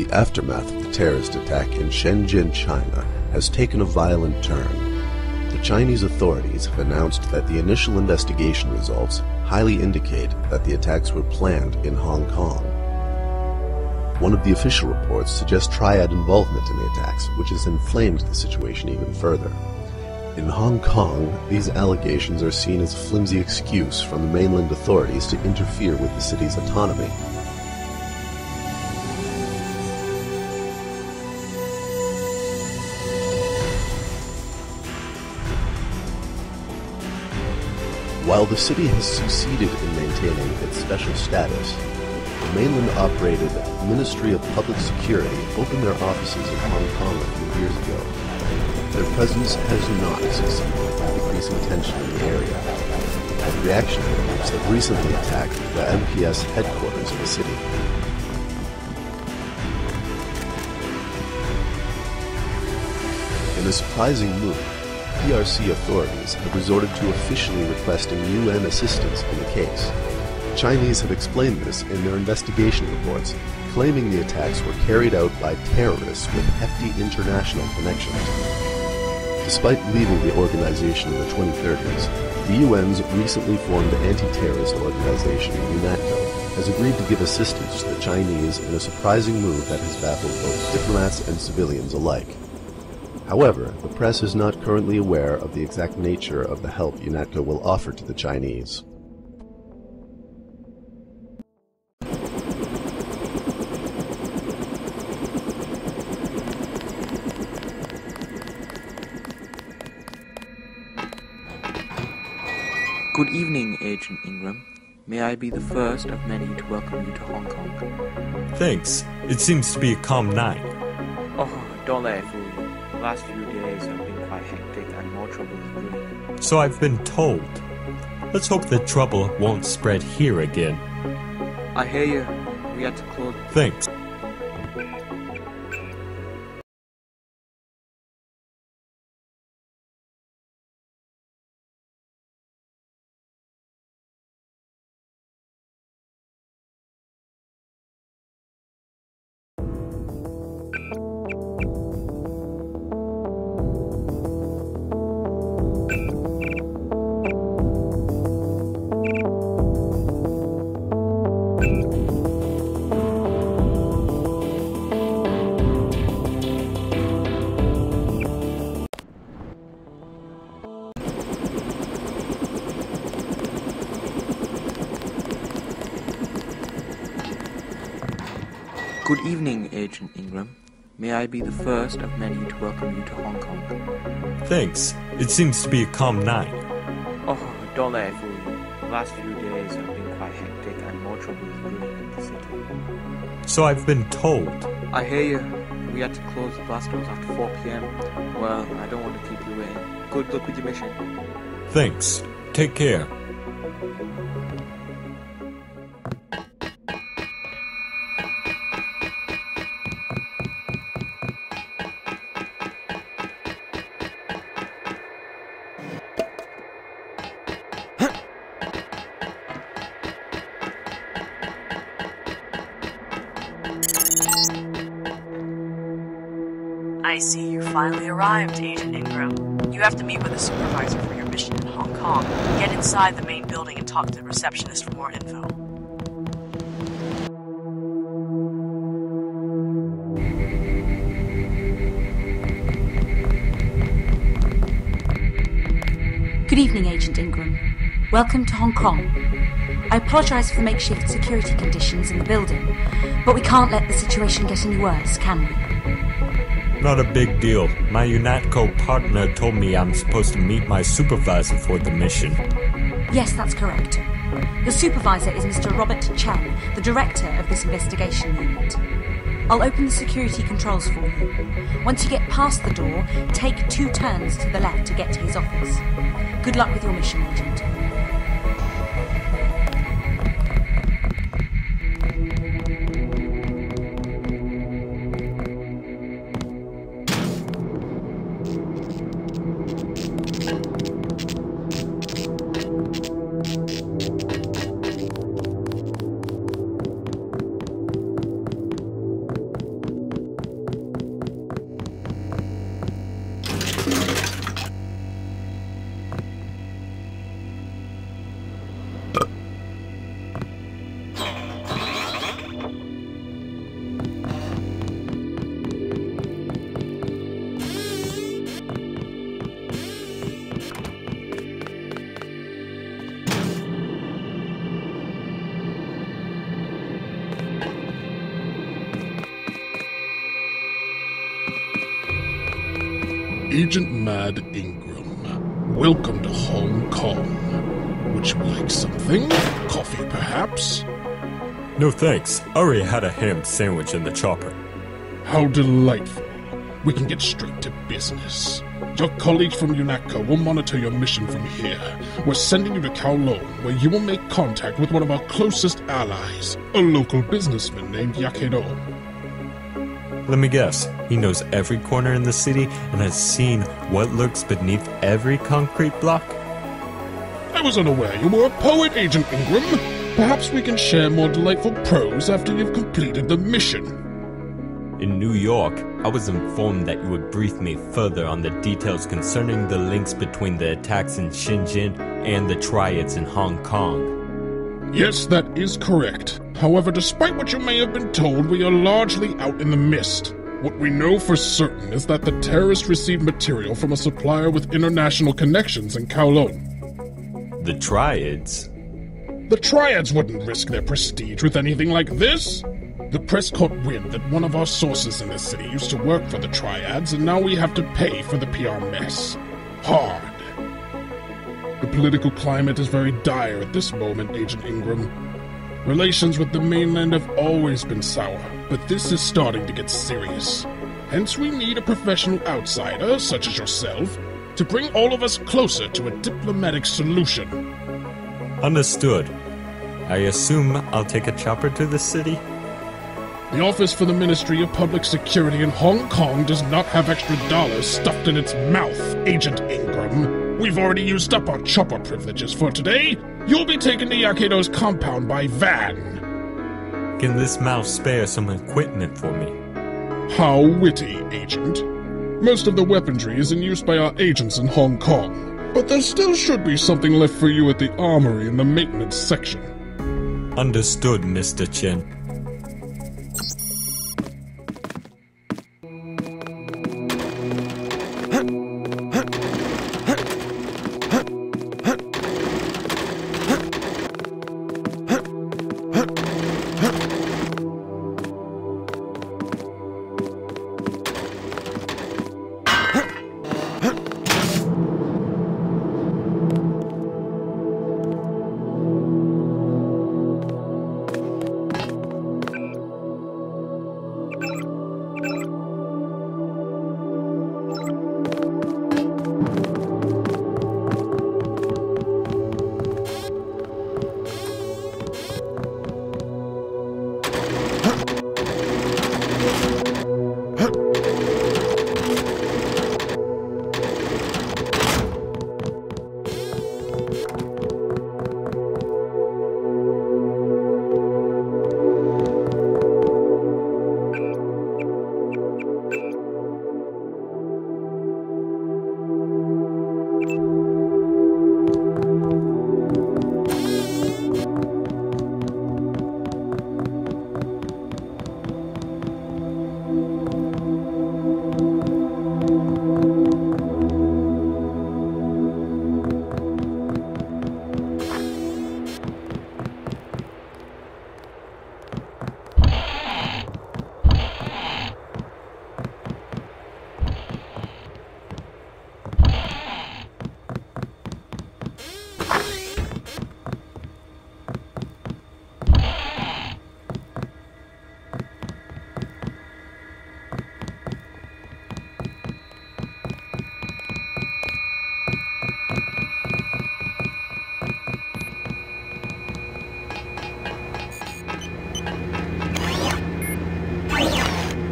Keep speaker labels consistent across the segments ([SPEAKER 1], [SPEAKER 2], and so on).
[SPEAKER 1] The aftermath of the terrorist attack in Shenzhen, China, has taken a violent turn. The Chinese authorities have announced that the initial investigation results highly indicate that the attacks were planned in Hong Kong. One of the official reports suggests triad involvement in the attacks, which has inflamed the situation even further. In Hong Kong, these allegations are seen as a flimsy excuse from the mainland authorities to interfere with the city's autonomy. While the city has succeeded in maintaining its special status, the mainland-operated Ministry of Public Security opened their offices in Hong Kong a few years ago. Their presence has not succeeded in decreasing tension in the area, and reactionary groups have recently attacked the MPS headquarters of the city. In a surprising move, PRC authorities have resorted to officially requesting UN assistance in the case. The Chinese have explained this in their investigation reports, claiming the attacks were carried out by terrorists with hefty international connections. Despite leaving the organization in the 2030s, the UN's recently formed anti-terrorist organization, UNATCO, has agreed to give assistance to the Chinese in a surprising move that has baffled both diplomats and civilians alike. However, the press is not currently aware of the exact nature of the help UNATCO will offer to the Chinese.
[SPEAKER 2] Good evening, Agent Ingram. May I be the first of many to welcome you to Hong Kong?
[SPEAKER 3] Thanks. It seems to be a calm night.
[SPEAKER 2] Oh, don't let it fool you. The last few days have been quite hectic and more trouble is brewing.
[SPEAKER 3] So I've been told. Let's hope that trouble won't spread here again.
[SPEAKER 2] I hear you. We had to close.
[SPEAKER 3] Thanks.
[SPEAKER 2] Good evening, Agent Ingram. May I be the first of many to welcome you to Hong Kong?
[SPEAKER 3] Thanks. It seems to be a calm night.
[SPEAKER 2] Oh, don't let it fool you. The last few days have been quite hectic and more trouble is brewing in the city.
[SPEAKER 3] So I've been told.
[SPEAKER 2] I hear you. We had to close the blast doors after 4 p.m. Well, I don't want to keep you waiting. Good luck with your mission.
[SPEAKER 3] Thanks. Take care.
[SPEAKER 4] I see you finally arrived, Agent Ingram. You have to meet with the supervisor for your mission in Hong Kong. Get inside the main building and talk to the receptionist for more info.
[SPEAKER 5] Good evening, Agent Ingram. Welcome to Hong Kong. I apologise for the makeshift security conditions in the building, but we can't let the situation get any worse, can we?
[SPEAKER 3] Not a big deal. My UNATCO partner told me I'm supposed to meet my supervisor for the mission.
[SPEAKER 5] Yes, that's correct. Your supervisor is Mr. Robert Chen, the director of this investigation unit. I'll open the security controls for you. Once you get past the door, take 2 turns to the left to get to his office. Good luck with your mission, Agent.
[SPEAKER 6] Agent Mad Ingram. Welcome to Hong Kong. Would you like something? Coffee, perhaps?
[SPEAKER 3] No thanks. I already had a ham sandwich in the chopper.
[SPEAKER 6] How delightful. We can get straight to business. Your colleagues from UNATCO will monitor your mission from here. We're sending you to Kowloon, where you will make contact with one of our closest allies, a local businessman named Yakedo.
[SPEAKER 3] Let me guess. He knows every corner in the city and has seen what lurks beneath every concrete block?
[SPEAKER 6] I was unaware you were a poet, Agent Ingram. Perhaps we can share more delightful prose after you've completed the mission.
[SPEAKER 3] In New York, I was informed that you would brief me further on the details concerning the links between the attacks in Shenzhen and the triads in Hong Kong.
[SPEAKER 6] Yes, that is correct. However, despite what you may have been told, we are largely out in the mist. What we know for certain is that the terrorists received material from a supplier with international connections in Kowloon.
[SPEAKER 3] The triads?
[SPEAKER 6] The triads wouldn't risk their prestige with anything like this. The press caught wind that one of our sources in the city used to work for the triads, and now we have to pay for the PR mess. Hard. The political climate is very dire at this moment, Agent Ingram. Relations with the mainland have always been sour, but this is starting to get serious. Hence we need a professional outsider, such as yourself, to bring all of us closer to a diplomatic solution.
[SPEAKER 3] Understood. I assume I'll take a chopper to the city?
[SPEAKER 6] The Office for the Ministry of Public Security in Hong Kong does not have extra dollars stuffed in its mouth, Agent Ingram. We've already used up our chopper privileges for today. You'll be taken to Yakedo's compound by van.
[SPEAKER 3] Can this mouse spare some equipment for me?
[SPEAKER 6] How witty, Agent. Most of the weaponry is in use by our agents in Hong Kong, but there still should be something left for you at the armory in the maintenance section.
[SPEAKER 3] Understood, Mr. Chen.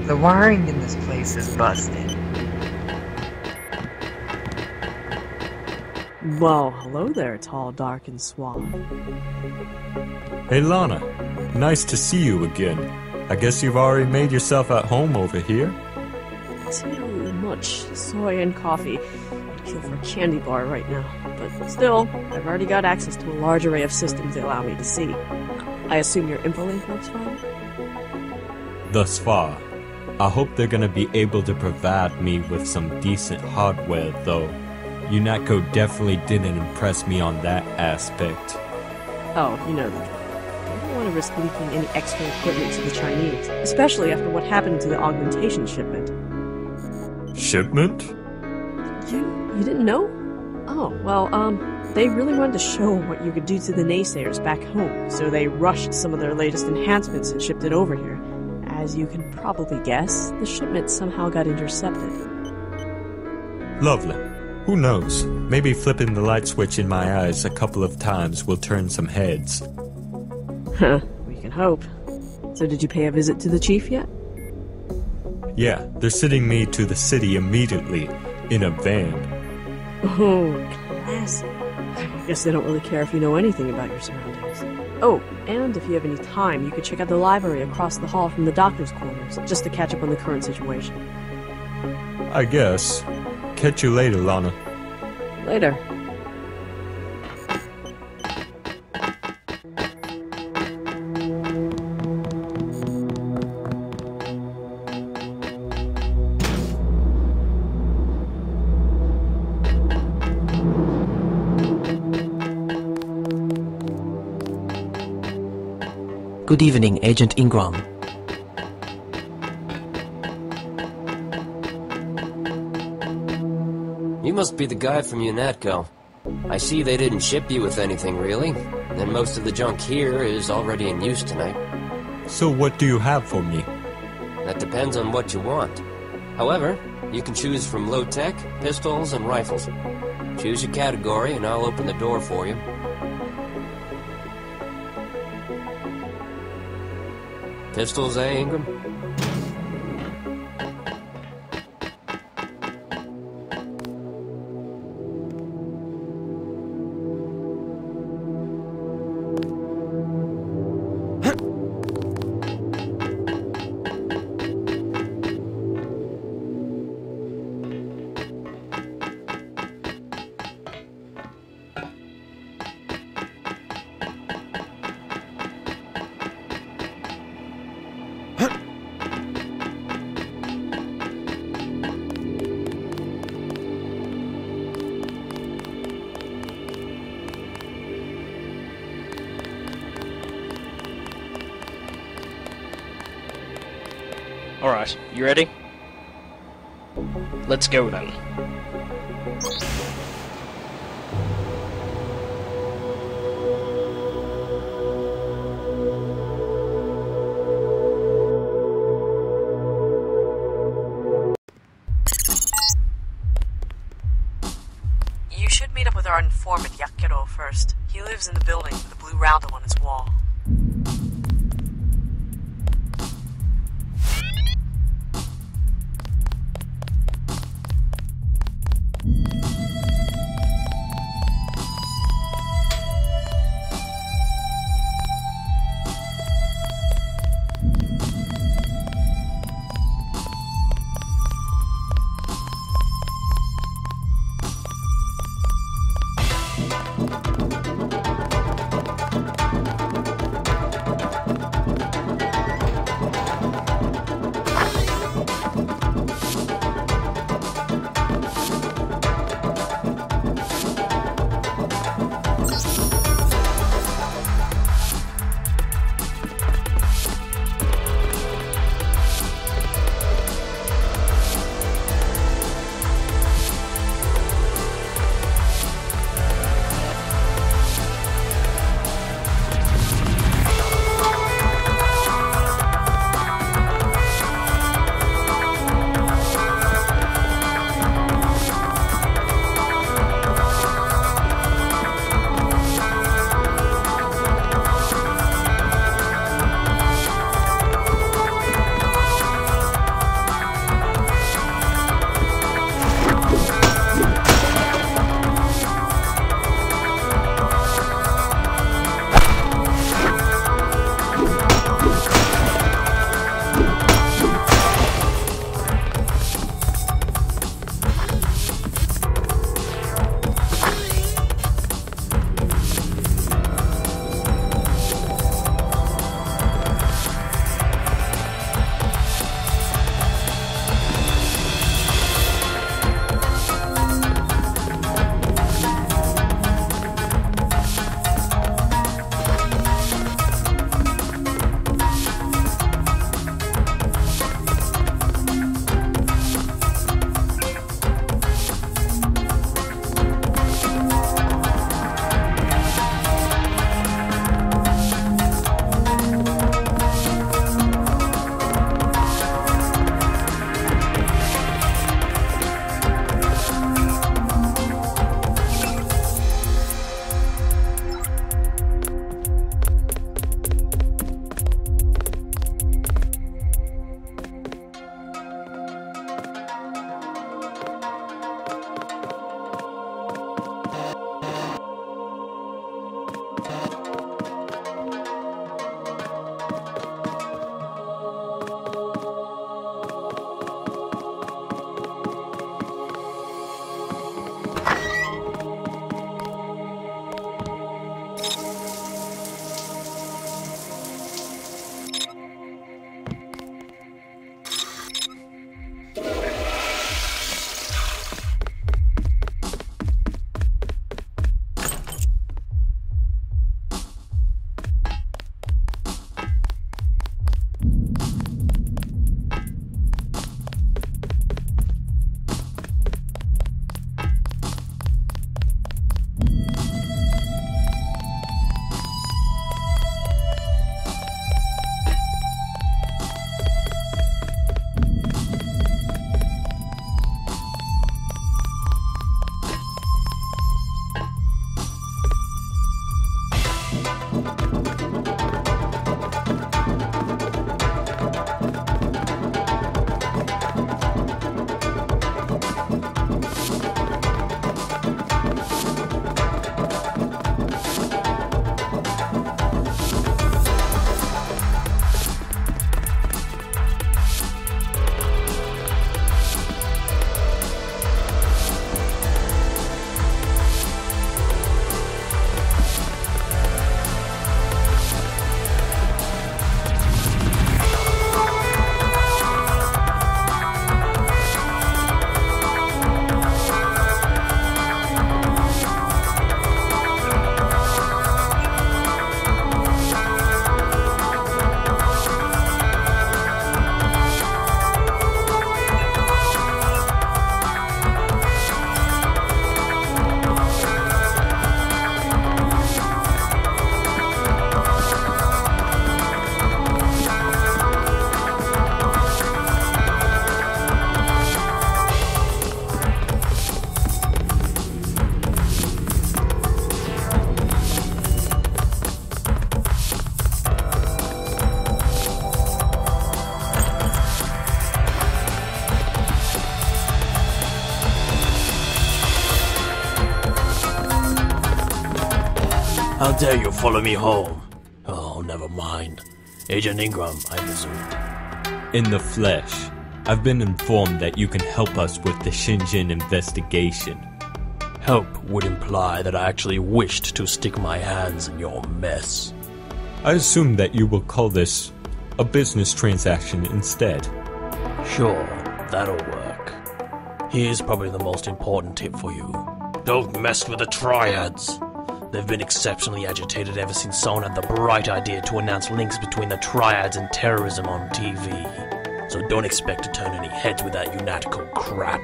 [SPEAKER 7] The wiring in this place is busted.
[SPEAKER 8] Well, hello there, tall, dark, and suave.
[SPEAKER 3] Hey Lana, nice to see you again. I guess you've already made yourself at home over here?
[SPEAKER 8] Too much soy and coffee. I'd kill for a candy bar right now. But still, I've already got access to a large array of systems they allow me to see. I assume your info-link works fine?
[SPEAKER 3] Thus far. I hope they're gonna be able to provide me with some decent hardware, though. UNATCO definitely didn't impress me on that aspect.
[SPEAKER 8] Oh, you know the drill. I don't want to risk leaking any extra equipment to the Chinese, especially after what happened to the augmentation shipment.
[SPEAKER 3] Shipment?
[SPEAKER 8] You didn't know? Oh, well, they really wanted to show what you could do to the naysayers back home, so they rushed some of their latest enhancements and shipped it over here. As you can probably guess, the shipment somehow got intercepted.
[SPEAKER 3] Lovely. Who knows? Maybe flipping the light switch in my eyes a couple of times will turn some heads.
[SPEAKER 8] Huh, we can hope. So did you pay a visit to the chief yet?
[SPEAKER 3] Yeah, they're sending me to the city immediately, in a van.
[SPEAKER 8] Oh, classy. I guess they don't really care if you know anything about your surroundings. Oh, and if you have any time, you could check out the library across the hall from the doctor's quarters, just to catch up on the current situation.
[SPEAKER 3] I guess. Catch you later, Lana.
[SPEAKER 8] Later.
[SPEAKER 9] Good evening, Agent Ingram.
[SPEAKER 10] You must be the guy from UNATCO. I see they didn't ship you with anything, really, and most of the junk here is already in use tonight.
[SPEAKER 3] So what do you have for me?
[SPEAKER 10] That depends on what you want. However, you can choose from low-tech, pistols, and rifles. Choose your category and I'll open the door for you. Pistols, eh, Ingram?
[SPEAKER 11] Alright, you ready? Let's go then.
[SPEAKER 4] You should meet up with our informant Yakiro first. He lives in the building with a blue roundel on his wall.
[SPEAKER 9] How dare you follow me home? Oh, never mind. Agent Ingram, I presume.
[SPEAKER 3] In the flesh. I've been informed that you can help us with the Shenzhen investigation.
[SPEAKER 9] Help would imply that I actually wished to stick my hands in your mess.
[SPEAKER 3] I assume that you will call this a business transaction instead.
[SPEAKER 9] Sure, that'll work. Here's probably the most important tip for you. Don't mess with the triads. They've been exceptionally agitated ever since someone had the bright idea to announce links between the triads and terrorism on TV. So don't expect to turn any heads with that UNATCO crap.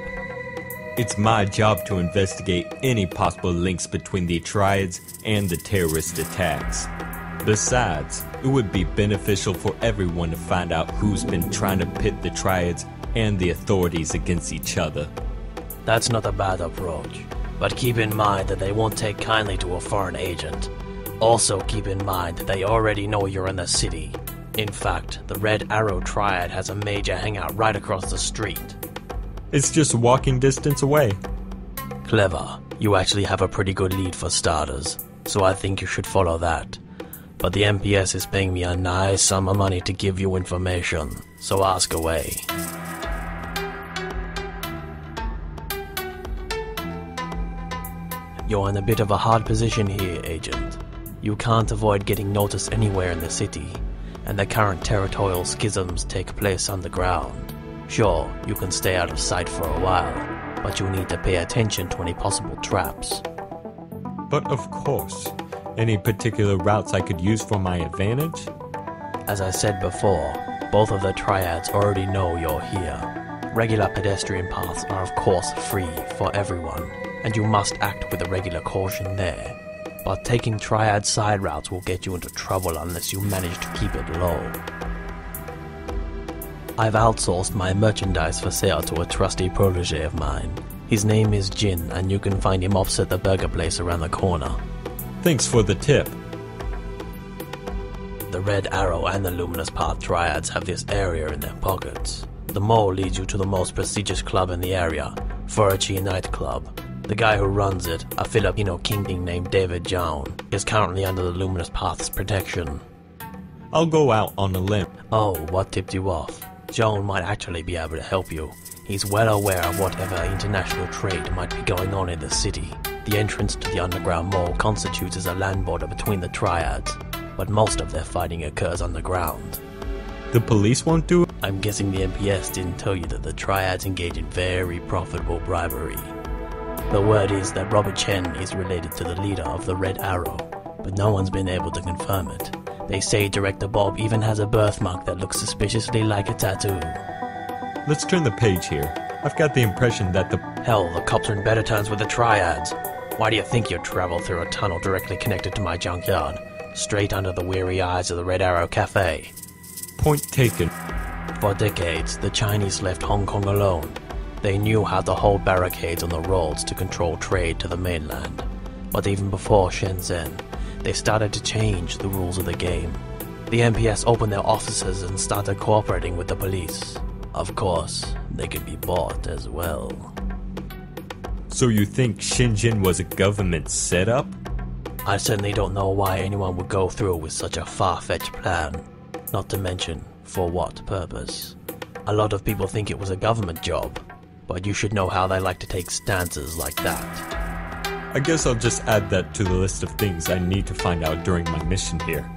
[SPEAKER 3] It's my job to investigate any possible links between the triads and the terrorist attacks. Besides, it would be beneficial for everyone to find out who's been trying to pit the triads and the authorities against each other.
[SPEAKER 9] That's not a bad approach, but keep in mind that they won't take kindly to a foreign agent. Also keep in mind that they already know you're in the city. In fact, the Red Arrow Triad has a major hangout right across the street.
[SPEAKER 3] It's just walking distance away.
[SPEAKER 9] Clever. You actually have a pretty good lead for starters, so I think you should follow that. But the MPS is paying me a nice sum of money to give you information, so ask away. You're in a bit of a hard position here, Agent. You can't avoid getting noticed anywhere in the city, and the current territorial schisms take place underground. Sure, you can stay out of sight for a while, but you need to pay attention to any possible traps.
[SPEAKER 3] But of course. Any particular routes I could use for my advantage?
[SPEAKER 9] As I said before, both of the triads already know you're here. Regular pedestrian paths are of course free for everyone, and you must act with a regular caution there. But taking triad side routes will get you into trouble unless you manage to keep it low. I've outsourced my merchandise for sale to a trusty protege of mine. His name is Jin, and you can find him opposite the burger place around the corner.
[SPEAKER 3] Thanks for the tip.
[SPEAKER 9] The Red Arrow and the Luminous Path Triads have this area in their pockets. The mall leads you to the most prestigious club in the area, Furachi Nightclub. The guy who runs it, a Filipino kingpin named David Joan, is currently under the Luminous Path's protection.
[SPEAKER 3] I'll go out on a limb.
[SPEAKER 9] Oh, what tipped you off? Joan might actually be able to help you. He's well aware of whatever international trade might be going on in the city. The entrance to the underground mall constitutes as a land border between the triads, but most of their fighting occurs underground.
[SPEAKER 3] The police won't do it?
[SPEAKER 9] I'm guessing the MPS didn't tell you that the triads engage in very profitable bribery. The word is that Robert Chen is related to the leader of the Red Arrow, but no one's been able to confirm it. They say Director Bob even has a birthmark that looks suspiciously like a tattoo.
[SPEAKER 3] Let's turn the page here. I've got the impression that
[SPEAKER 9] Hell, the cops are in better terms with the triads. Why do you think you'd travel through a tunnel directly connected to my junkyard? Straight under the weary eyes of the Red Arrow Cafe.
[SPEAKER 3] Point taken.
[SPEAKER 9] For decades, the Chinese left Hong Kong alone. They knew how to hold barricades on the roads to control trade to the mainland. But even before Shenzhen, they started to change the rules of the game. The MPS opened their offices and started cooperating with the police. Of course, they could be bought as well.
[SPEAKER 3] So you think Shenzhen was a government setup?
[SPEAKER 9] I certainly don't know why anyone would go through with such a far-fetched plan. Not to mention, for what purpose. A lot of people think it was a government job, but you should know how they like to take stances like that.
[SPEAKER 3] I guess I'll just add that to the list of things I need to find out during my mission here.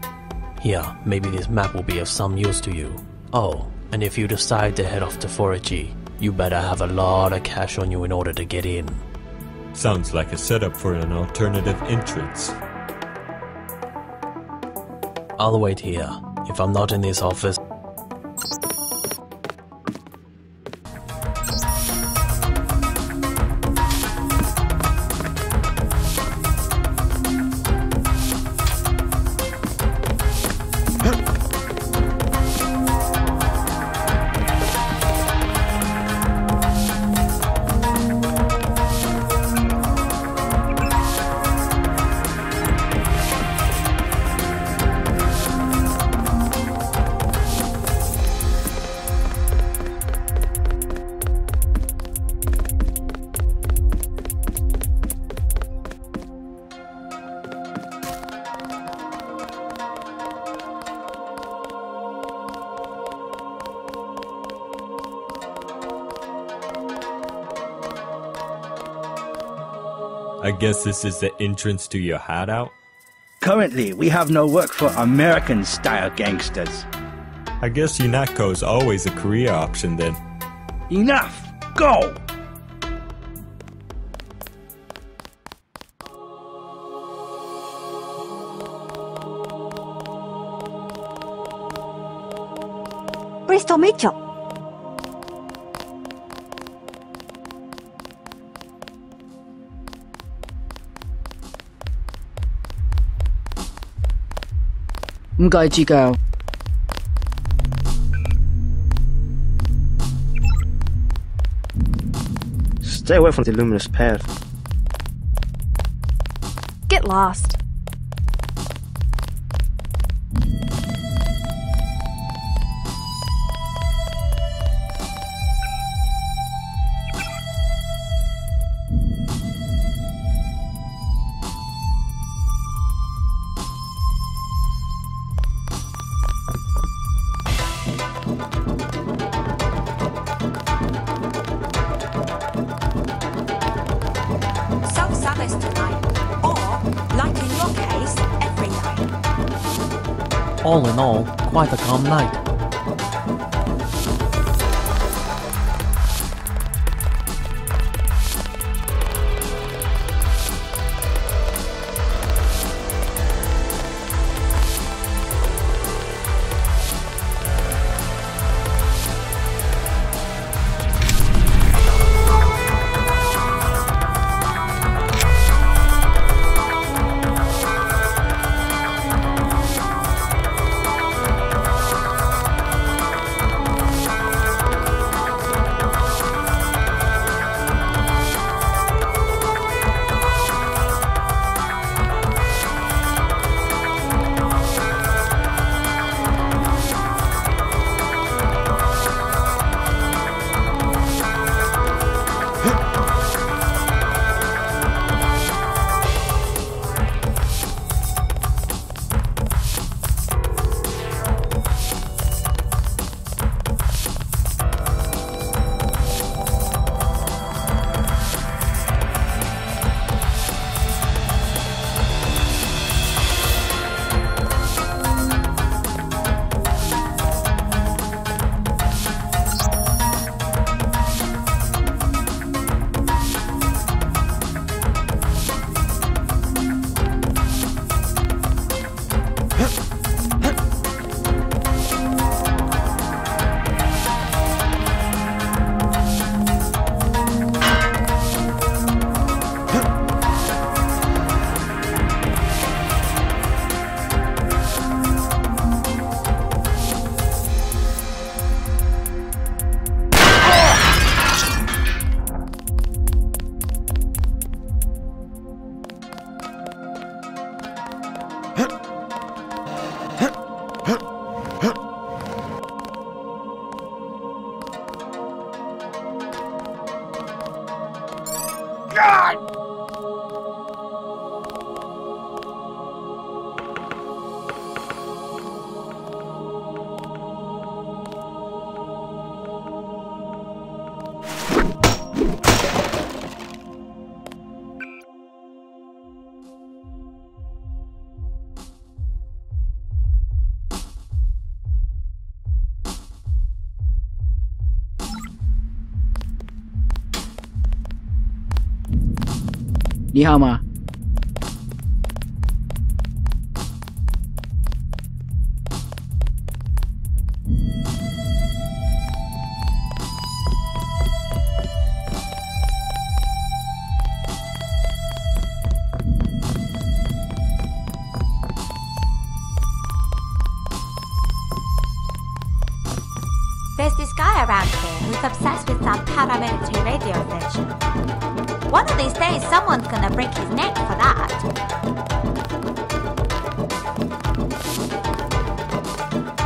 [SPEAKER 9] Here, maybe this map will be of some use to you. Oh, and if you decide to head off to Furachi, you better have a lot of cash on you in order to get in.
[SPEAKER 3] Sounds like a setup for an alternative entrance.
[SPEAKER 9] I'll wait here. If I'm not in this office...
[SPEAKER 3] I guess this is the entrance to your hideout?
[SPEAKER 11] Currently, we have no work for American-style gangsters.
[SPEAKER 3] I guess UNATCO is always a career option then.
[SPEAKER 11] Enough! Go!
[SPEAKER 5] Bristol Mitchell.
[SPEAKER 12] Stay away from the luminous path.
[SPEAKER 8] Get lost.
[SPEAKER 5] Self-service tonight, or, like in your case, every night.
[SPEAKER 9] All in all, quite a calm night.
[SPEAKER 13] Ni hao ma.
[SPEAKER 5] There's this guy around here who's obsessed with some paramilitary radio station. One of these days, someone's gonna break his neck for that.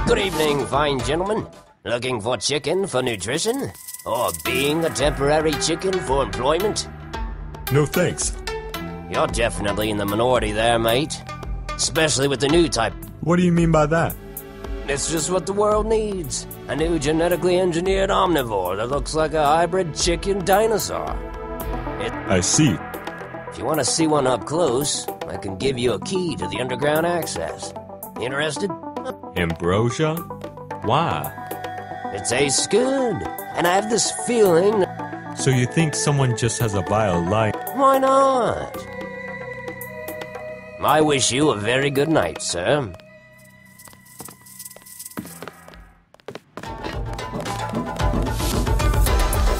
[SPEAKER 10] Good evening, fine gentlemen. Looking for chicken for nutrition? Or being a temporary chicken for employment?
[SPEAKER 3] No thanks.
[SPEAKER 10] You're definitely in the minority there, mate. Especially with the new type.
[SPEAKER 3] What do you mean by that?
[SPEAKER 10] It's just what the world needs. A new genetically engineered omnivore that looks like a hybrid chicken dinosaur.
[SPEAKER 3] I see.
[SPEAKER 10] If you want to see one up close, I can give you a key to the underground access. Interested?
[SPEAKER 3] Ambrosia? Why?
[SPEAKER 10] It tastes good, and I have this feeling...
[SPEAKER 3] So you think someone just has a vile light?
[SPEAKER 10] Why not? I wish you a very good night, sir.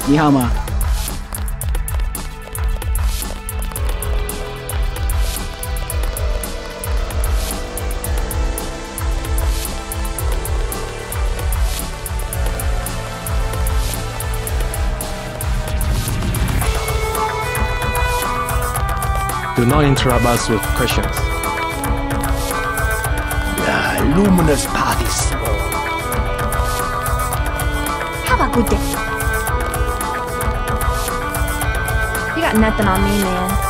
[SPEAKER 13] 你好吗？
[SPEAKER 12] Do not interrupt us with questions.
[SPEAKER 11] The luminous path is small.
[SPEAKER 14] Have a good day. You got nothing on me, man.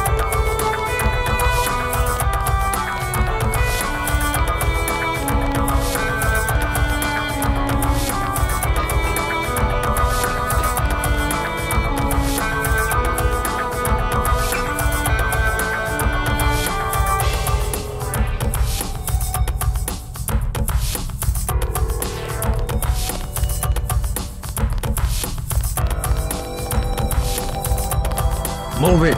[SPEAKER 11] Move it.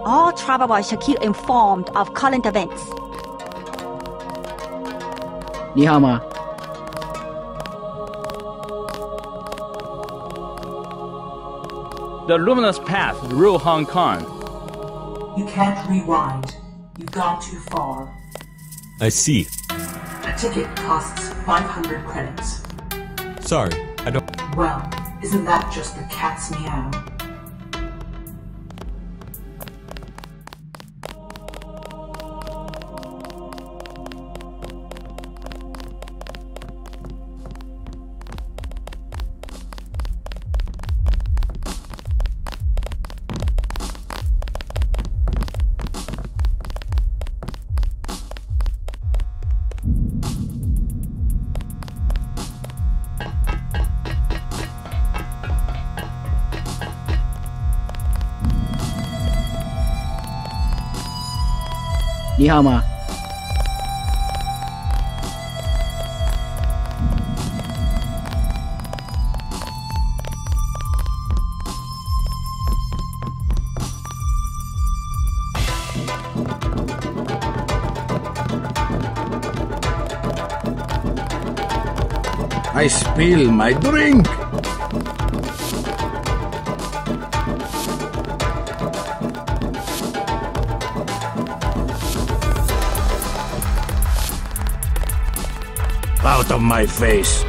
[SPEAKER 14] All travel boys shall keep informed of current events.
[SPEAKER 13] 你好吗？
[SPEAKER 15] The luminous path rule Hong Kong.
[SPEAKER 16] You can't rewind. You've gone too far.
[SPEAKER 3] I see.
[SPEAKER 16] A ticket costs 500 credits.
[SPEAKER 3] Sorry, I don't...
[SPEAKER 16] Well, isn't that just the cat's meow?
[SPEAKER 13] 你好吗？
[SPEAKER 11] I spill my drink. Out of my face.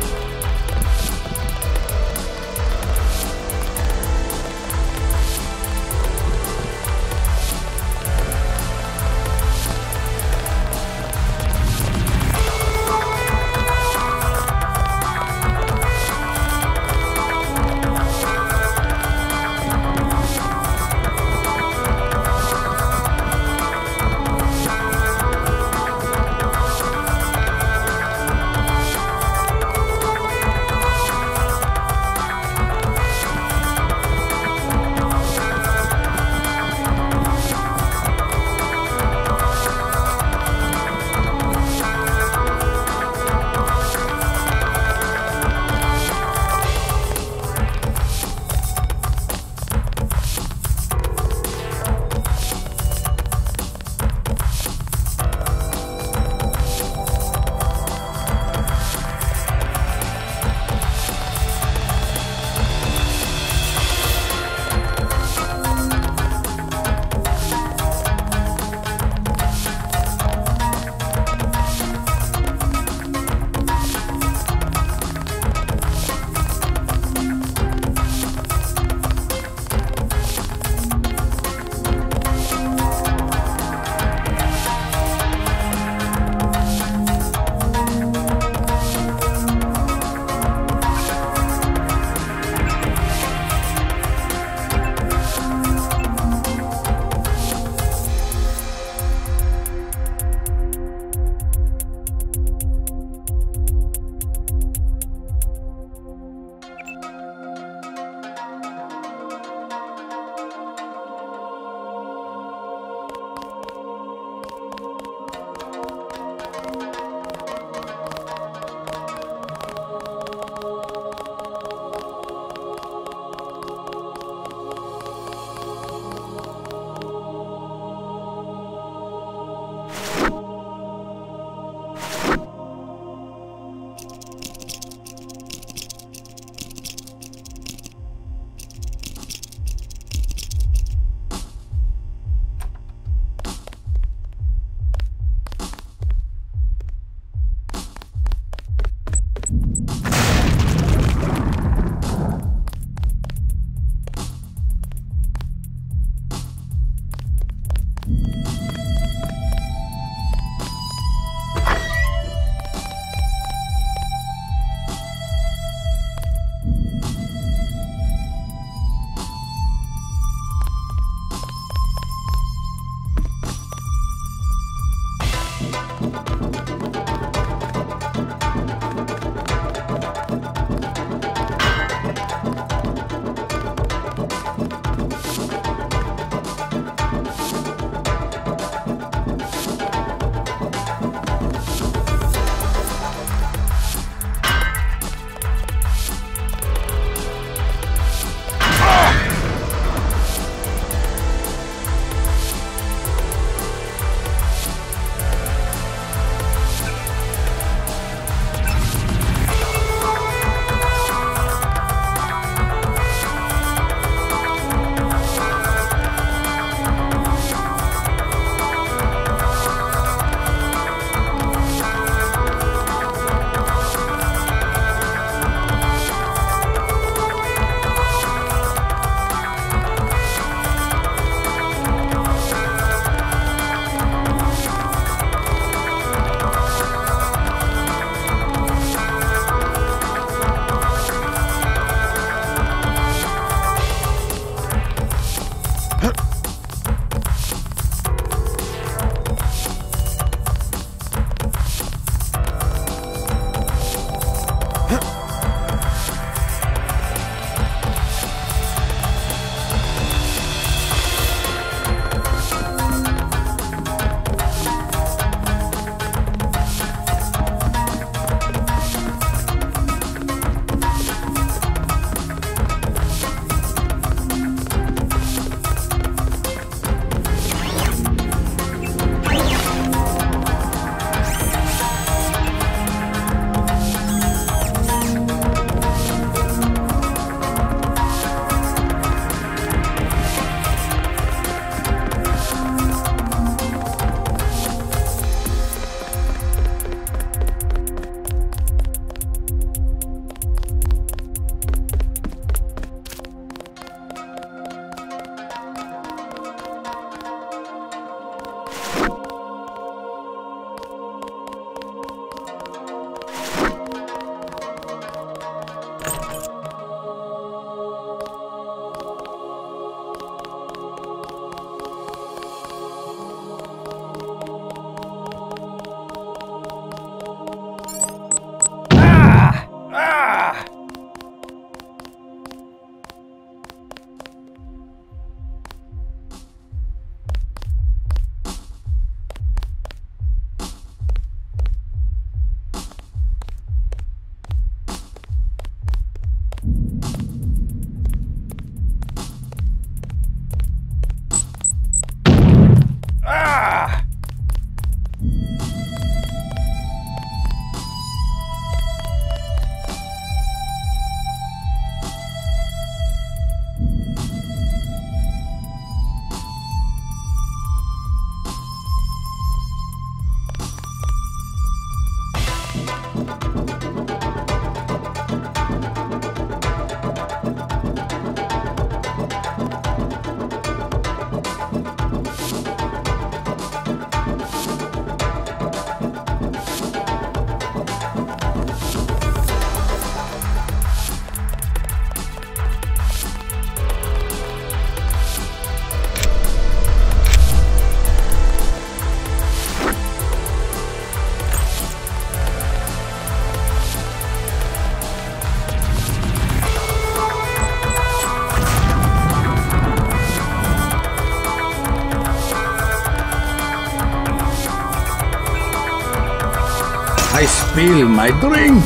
[SPEAKER 11] I spill my drink!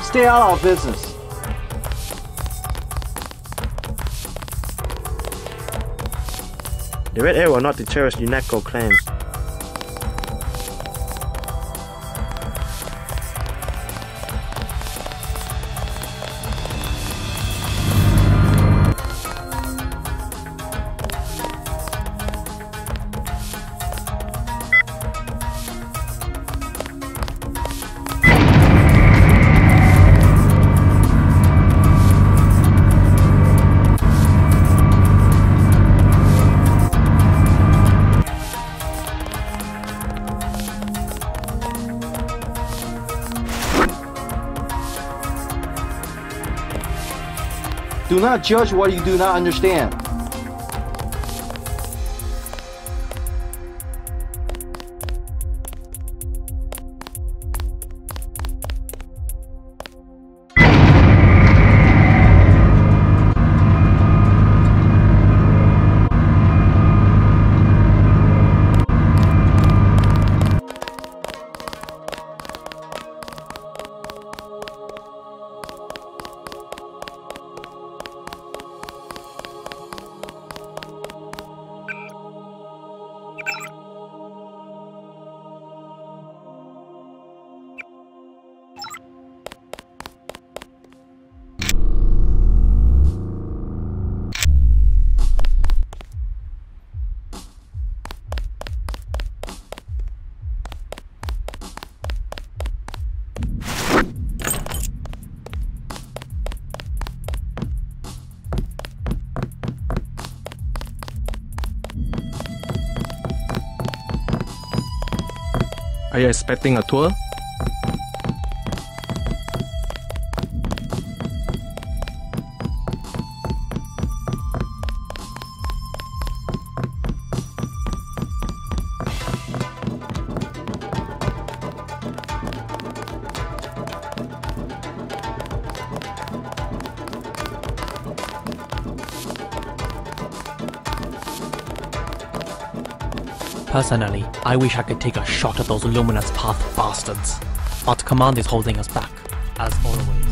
[SPEAKER 12] Stay out of our business.
[SPEAKER 17] The Red Arrow are not the terrorist UNATCO claims.
[SPEAKER 12] Do not judge what you do not understand.
[SPEAKER 18] Are you expecting a tour?
[SPEAKER 9] Personally, I wish I could take a shot at those Luminous Path bastards. But Command is holding us back, as always.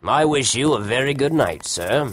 [SPEAKER 10] I wish you a very good night, sir.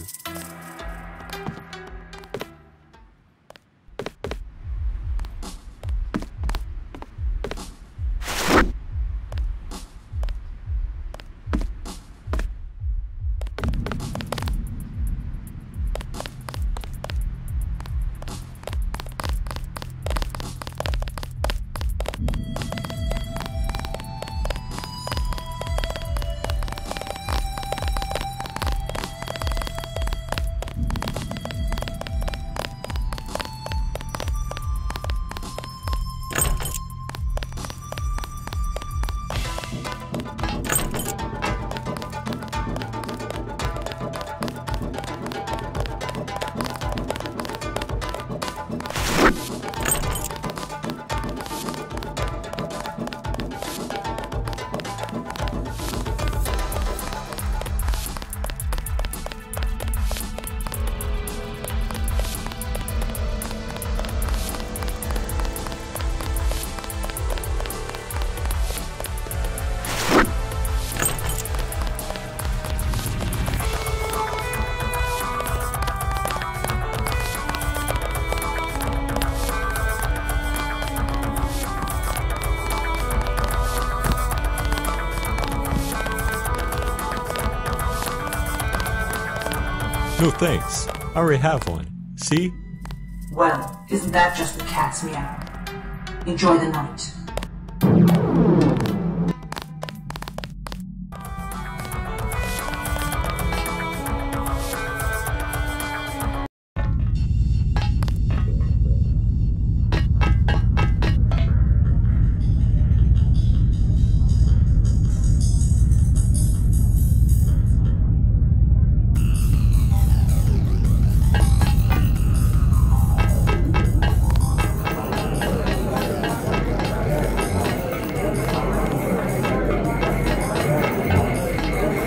[SPEAKER 3] No thanks. I already have one. See?
[SPEAKER 16] Well, isn't that just the cat's meow? Enjoy the night.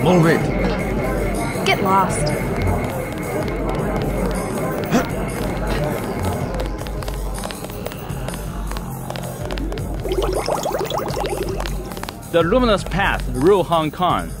[SPEAKER 11] Move it.
[SPEAKER 18] Get lost.
[SPEAKER 15] The luminous path rule Hong Kong.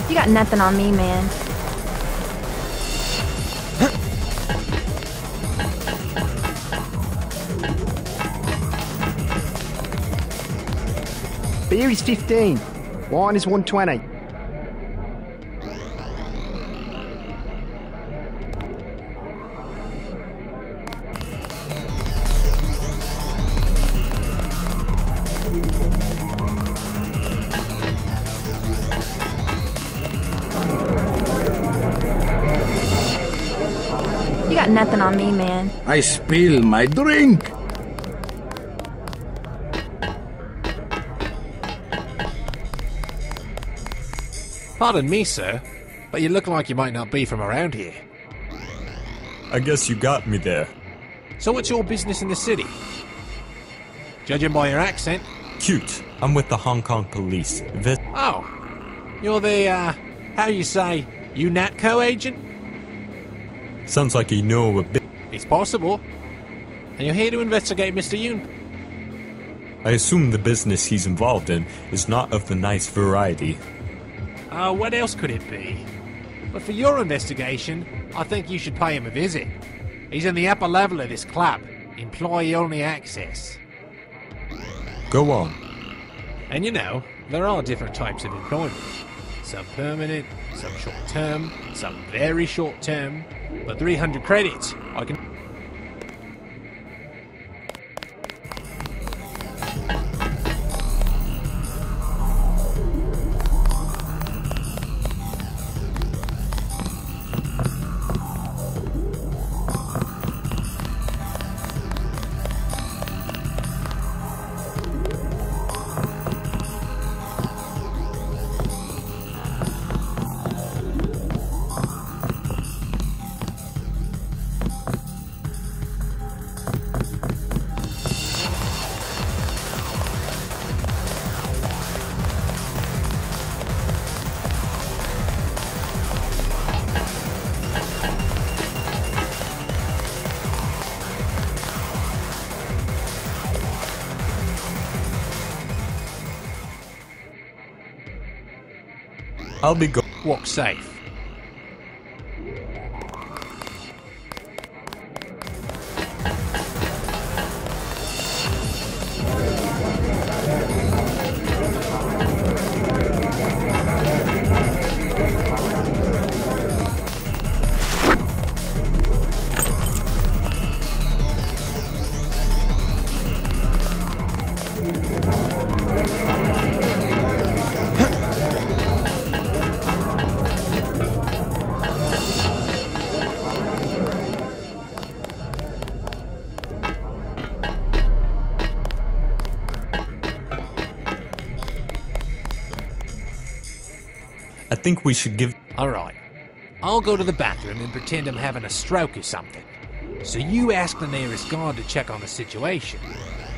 [SPEAKER 18] You got nothing on me, man.
[SPEAKER 19] Beer is 15. Wine is 120.
[SPEAKER 18] You got nothing on me, man.
[SPEAKER 11] I spill my drink.
[SPEAKER 20] Pardon me, sir, but you look like you might not be from around here.
[SPEAKER 3] I guess you got me there.
[SPEAKER 20] So what's your business in the city? Judging by your accent.
[SPEAKER 3] Cute. I'm with the Hong Kong police.
[SPEAKER 20] Oh. You're the, how you say, UNATCO agent?
[SPEAKER 3] Sounds like you know a bit.
[SPEAKER 20] It's possible. And you're here to investigate Mr. Yoon.
[SPEAKER 3] I assume the business he's involved in is not of the nice variety.
[SPEAKER 20] What else could it be? But for your investigation, I think you should pay him a visit. He's in the upper level of this club. Employee-only access.
[SPEAKER 3] Go on.
[SPEAKER 20] And you know, there are different types of employment. Some permanent, some short-term, some very short-term. But 300 credits, I can...
[SPEAKER 3] I'll be
[SPEAKER 20] Walk safe.
[SPEAKER 3] I think we should give...
[SPEAKER 20] Alright. I'll go to the bathroom and pretend I'm having a stroke or something. So you ask the nearest guard to check on the situation.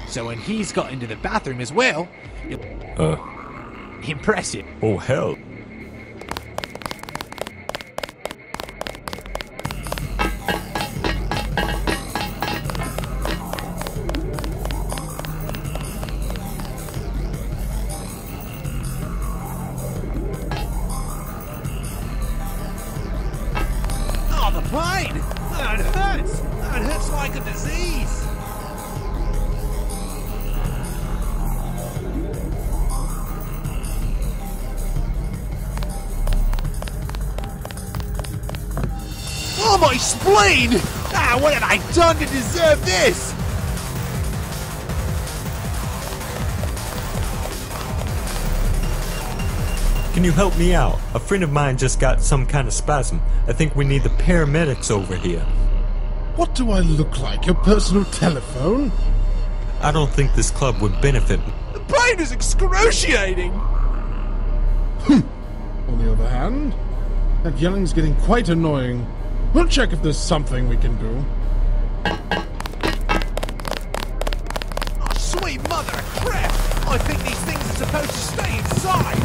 [SPEAKER 20] So when he's got into the bathroom as well, you'll... Impressive.
[SPEAKER 3] Oh, hell.
[SPEAKER 20] The pain! That hurts! That hurts like a disease! Oh, my spleen! Ah, what have I done to deserve this?
[SPEAKER 3] Can you help me out? A friend of mine just got some kind of spasm. I think we need the paramedics over here.
[SPEAKER 6] What do I look like? Your personal telephone?
[SPEAKER 3] I don't think this club would benefit.
[SPEAKER 20] The pain is excruciating!
[SPEAKER 6] On the other hand, that yelling's getting quite annoying. We'll check if there's something we can do.
[SPEAKER 20] Oh, sweet mother of crap! I think these things are supposed to stay inside!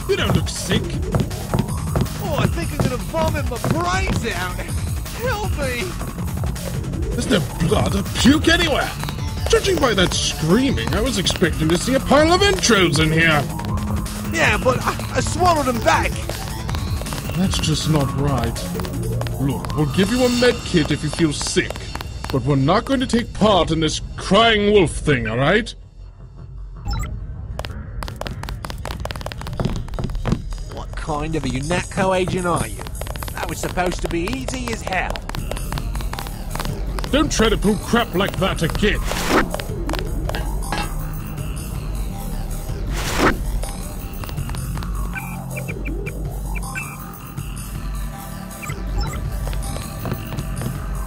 [SPEAKER 6] You don't look sick.
[SPEAKER 20] Oh, I think I'm gonna vomit my brains out. Help me!
[SPEAKER 6] Is there blood or puke anywhere? Judging by that screaming, I was expecting to see a pile of entrails in here.
[SPEAKER 20] Yeah, but I swallowed them back.
[SPEAKER 6] That's just not right. Look, we'll give you a med kit if you feel sick, but we're not going to take part in this crying wolf thing, alright?
[SPEAKER 20] What kind of a UNATCO agent are you? That was supposed to be easy as hell.
[SPEAKER 6] Don't try to pull crap like that again.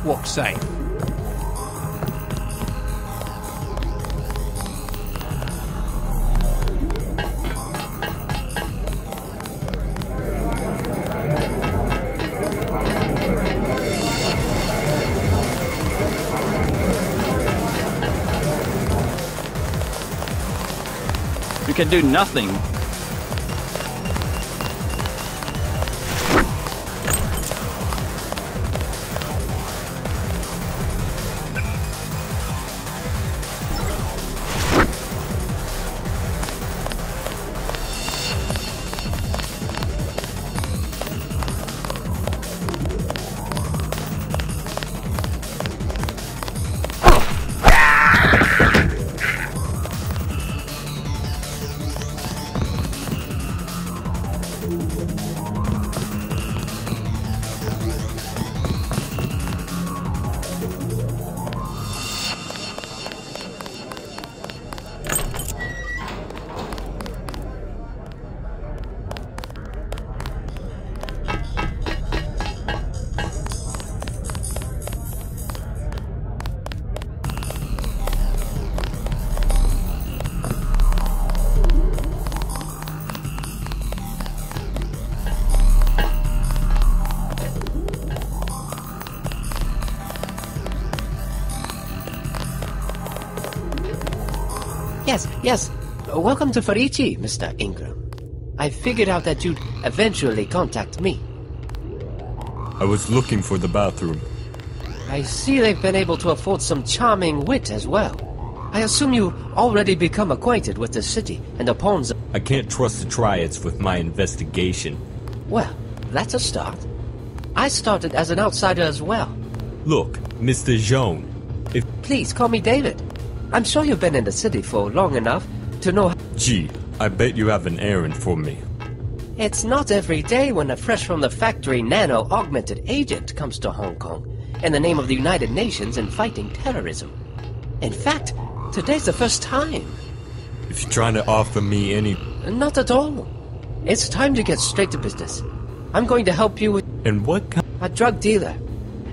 [SPEAKER 20] Walk safe.
[SPEAKER 15] We can do nothing.
[SPEAKER 21] Yes. Welcome to Farichi, Mr. Ingram. I figured out that you'd eventually contact me.
[SPEAKER 3] I was looking for the bathroom.
[SPEAKER 21] I see they've been able to afford some charming wit as well. I assume you already become acquainted with the city and the pawns.
[SPEAKER 3] I can't trust the triads with my investigation.
[SPEAKER 21] Well, that's a start. I started as an outsider as well.
[SPEAKER 3] Look, Mr. Joan, if...
[SPEAKER 21] Please call me David. I'm sure you've been in the city for long enough to know...
[SPEAKER 3] Gee, I bet you have an errand for me.
[SPEAKER 21] It's not every day when a fresh-from-the-factory nano-augmented agent comes to Hong Kong in the name of the United Nations and fighting terrorism. In fact, today's the first time.
[SPEAKER 3] If you're trying to offer me any...
[SPEAKER 21] Not at all. It's time to get straight to business. I'm going to help you with...
[SPEAKER 3] And what kind...
[SPEAKER 21] A drug dealer.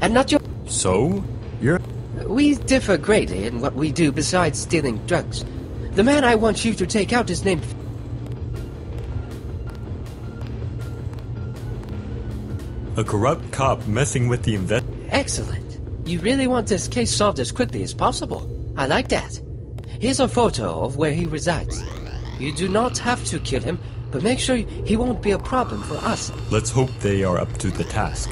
[SPEAKER 21] I'm not your...
[SPEAKER 3] So? You're...
[SPEAKER 21] We differ greatly in what we do besides stealing drugs. The man I want you to take out is named...
[SPEAKER 3] A corrupt cop messing with the
[SPEAKER 21] Excellent. You really want this case solved as quickly as possible. I like that. Here's a photo of where he resides. You do not have to kill him, but make sure he won't be a problem for us.
[SPEAKER 3] Let's hope they are up to the task.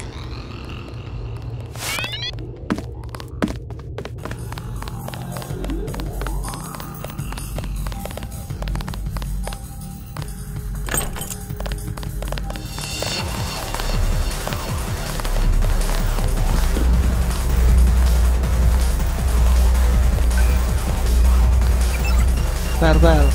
[SPEAKER 1] Farewell.